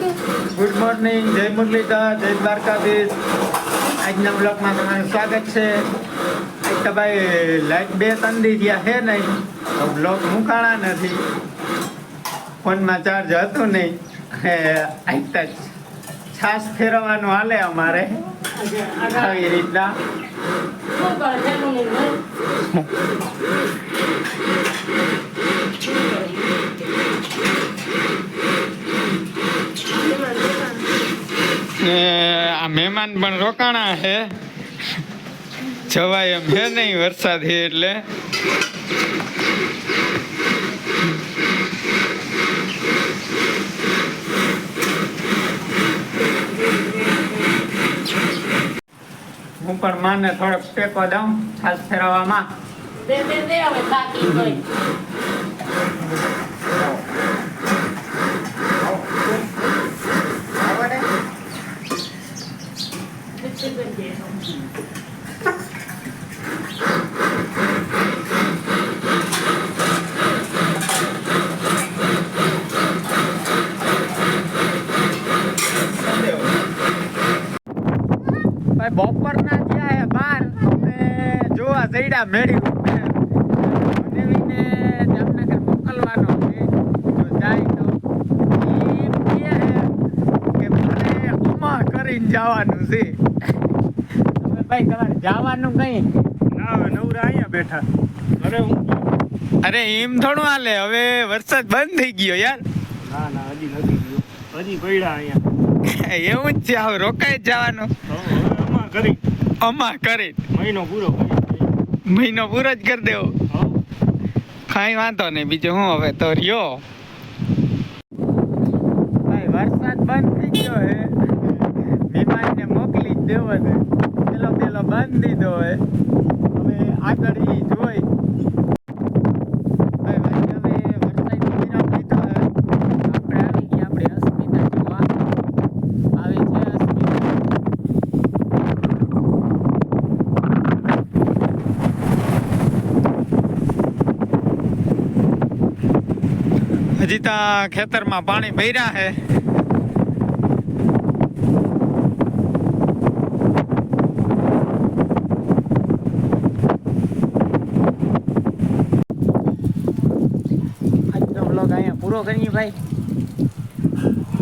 Good morning, જય મુરલીધર, જય દ્વારકાધીશ. આજના બ્લોગમાં તમારું સ્વાગત છે. આજ તો ભાઈ લાઈટ 2-3 દી થયા છે નહીં, તો બ્લોગ મુકાણા નથી. ફોનમાં ચાર્જ હતું નહીં. આજ તો છાશ ફેરવવાનું હાલે અમારે આવી રીતના. આ મહેમાન પણ રોકાણા છે, જવાય એમ છે નહીં વરસાદ છે એટલે. હું પણ માને થોડોક ટેકો દઉં છાશ ફેરવવામાં. ભાઈ બપોરના થયા હે 12 અમે જોવા જઈડા મેળી જામનગર મોકલવાનો છે. જો જાય તો એમ કહે કે મારે અમા કરીને જવાનું છે. તમે ભાઈ તમારે જવાનું કઈ ના, હવે નવરા અહીંયા બેઠા. અરે એમ થોડું હાલે, હવે વરસાદ બંધ થઈ ગયો યાર. ના હજી નથી ગયો, હજી પડ્યા અહીંયા. એવું જ છે, હવે રોકાઈ જ જવાનું. અમા કરી મહિનો પૂરો જ કરી દેવો. કાંઈ વાંધો નહીં, બીજું હું હવે તો રહ્યો. ભાઈ વરસાદ બંધ થઈ ગયો હે, મહેમાનને મોકલી જ દેવો છે. પેલો બંધ દીધો હે, હવે આગળ ઈ જોઈ. ભાઈ વરસાદ વિરામ લીધો હે. આપણે આવી ગયા આપણે અસ્મિતા જોવા. આવી છે અસ્મિતા. હજી તો ખેતરમાં પાણી ભર્યા છે. આજનો વ્લોગ અહીંયા પૂરો કરીએ ભાઈ.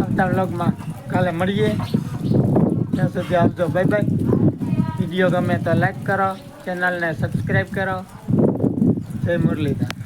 આવતા વ્લોગમાં કાલે મળીએ. ત્યાં સુધી આવજો, બાય બાય. વિડીયો ગમે તો લાઈક કરો, ચેનલને સબસ્ક્રાઈબ કરો. જય મુરલીધર.